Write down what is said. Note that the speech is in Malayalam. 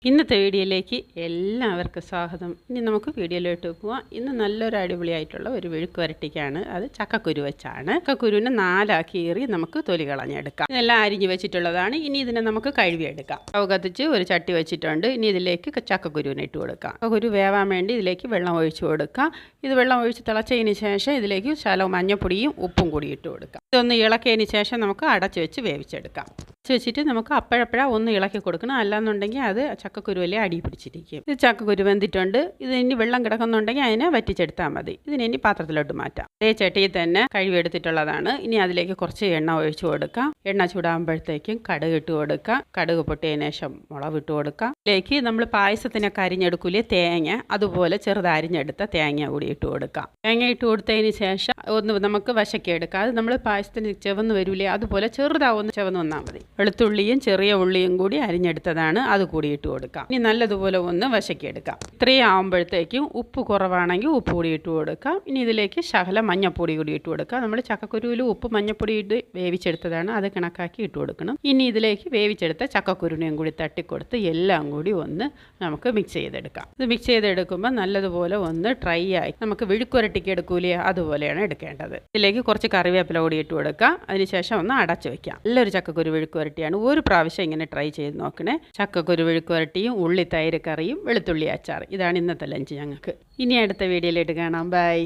ഇന്നത്തെ വീഡിയോയിലേക്ക് എല്ലാവർക്കും സ്വാഗതം. ഇനി നമുക്ക് വീഡിയോയിലോട്ട് പോവാം. ഇന്ന് നല്ലൊരു അടിപൊളിയായിട്ടുള്ള ഒരു മെഴുക്ക് വരട്ടിക്കാണ്. അത് ചക്കക്കുരു വെച്ചാണ്. ചക്കക്കുരുവിനെ 4 കീറി നമുക്ക് തൊലി കളഞ്ഞെടുക്കാം. ഇതെല്ലാം അരിഞ്ഞ് വെച്ചിട്ടുള്ളതാണ്. ഇനി ഇതിനെ നമുക്ക് കഴുകിയെടുക്കാം. സ്റ്റവ് കത്തിച്ച് ഒരു ചട്ടി വെച്ചിട്ടുണ്ട്. ഇനി ഇതിലേക്ക് ചക്കക്കുരുവിനെ ഇട്ട് കൊടുക്കാം. ചക്കക്കുരു വേവാൻ വേണ്ടി ഇതിലേക്ക് വെള്ളം ഒഴിച്ച് കൊടുക്കാം. ഇത് വെള്ളം ഒഴിച്ച് തിളച്ചതിന് ശേഷം ഇതിലേക്ക് ശകലം മഞ്ഞപ്പൊടിയും ഉപ്പും കൂടി ഇട്ട് കൊടുക്കാം. ഇതൊന്ന് ഇളക്കിയതിന് ശേഷം നമുക്ക് അടച്ച് വെച്ച് വേവിച്ചെടുക്കാം. വെച്ചിട്ട് നമുക്ക് അപ്പോഴപ്പോഴാണ് ഒന്ന് ഇളക്കി കൊടുക്കണം. അല്ലാന്നുണ്ടെങ്കിൽ അത് ചക്കക്കുരുവല്ലേ അടി പിടിച്ചിരിക്കും. ഇത് ചക്കക്കുരു വെന്തിട്ടുണ്ട്. ഇത് ഇനി വെള്ളം കിടക്കുന്നുണ്ടെങ്കിൽ അതിനെ വറ്റിച്ചെടുത്താൽ മതി. ഇതിനെ ഇനി പാത്രത്തിലോട്ട് മാറ്റാം. അതേ ചട്ടിയിൽ തന്നെ കഴുകിയെടുത്തിട്ടുള്ളതാണ്. ഇനി അതിലേക്ക് കുറച്ച് എണ്ണ ഒഴിച്ചു കൊടുക്കാം. എണ്ണ ചൂടാകുമ്പോഴത്തേക്കും കടുക് ഇട്ട് കൊടുക്കാം. കടുക് പൊട്ടിയതിന് ശേഷം മുളക് ഇട്ട് കൊടുക്കാം. ഇതിലേക്ക് നമ്മൾ പായസത്തിനൊക്കെ അരിഞ്ഞെടുക്കൂലേ തേങ്ങ, അതുപോലെ ചെറുതരിഞ്ഞെടുത്ത തേങ്ങ കൂടി ഇട്ട് കൊടുക്കാം. തേങ്ങ ഇട്ട് കൊടുത്തതിന് ശേഷം ഒന്ന് നമുക്ക് വശക്കിയെടുക്കാം. അത് നമ്മൾ പായസത്തിന് ചെവന്ന് വരൂലേ, അതുപോലെ ചെറുതാവുന്ന ചെവന്ന് വന്നാൽ മതി. വെളുത്തുള്ളിയും ചെറിയ ഉള്ളിയും കൂടി അരിഞ്ഞെടുത്തതാണ്, അത് കൂടി ഇട്ട് കൊടുക്കാം. ഇനി നല്ലതുപോലെ ഒന്ന് വശക്കിയെടുക്കാം. ഇത്രയും ആകുമ്പോഴത്തേക്കും ഉപ്പ് കുറവാണെങ്കിൽ ഉപ്പ് കൂടി ഇട്ട് കൊടുക്കാം. ഇനി ഇതിലേക്ക് ശകലം മഞ്ഞപ്പൊടി കൂടി ഇട്ട് കൊടുക്കാം. നമ്മൾ ചക്കക്കുരുവിൽ ഉപ്പ് മഞ്ഞപ്പൊടി ഇട്ട് വേവിച്ചെടുത്തതാണ്, അത് കണക്കാക്കി ഇട്ട് കൊടുക്കണം. ഇനി ഇതിലേക്ക് വേവിച്ചെടുത്ത ചക്കക്കുരുവിനെയും കൂടി തട്ടിക്കൊടുത്ത് എല്ലാം കൂടി ഒന്ന് നമുക്ക് മിക്സ് ചെയ്തെടുക്കാം. ഇത് മിക്സ് ചെയ്തെടുക്കുമ്പോൾ നല്ലതുപോലെ ഒന്ന് ഡ്രൈ ആയി നമുക്ക് വിഴുക്കുരട്ടിക്ക് എടുക്കൂലേ, അതുപോലെയാണ് എടുക്കേണ്ടത്. ഇതിലേക്ക് കുറച്ച് കറിവേപ്പില കൂടി ഇട്ട് കൊടുക്കാം. അതിനുശേഷം ഒന്ന് അടച്ചു വയ്ക്കാം. നല്ലൊരു ചക്കക്കുരു വിഴുക്കുവരട്ടിയാണ്. ഒരു പ്രാവശ്യം ഇങ്ങനെ ട്രൈ ചെയ്ത് നോക്കണേ. ചക്കക്കുരു വിഴുക്കുവരട്ടിയും ഉള്ളി തൈര് കറിയും വെളുത്തുള്ളി അച്ചാർ. ഇതാണ് ഇന്നത്തെ ലഞ്ച് ഞങ്ങൾക്ക്. ഇനി അടുത്ത വീഡിയോയിലേക്ക് കാണാം. ബൈ.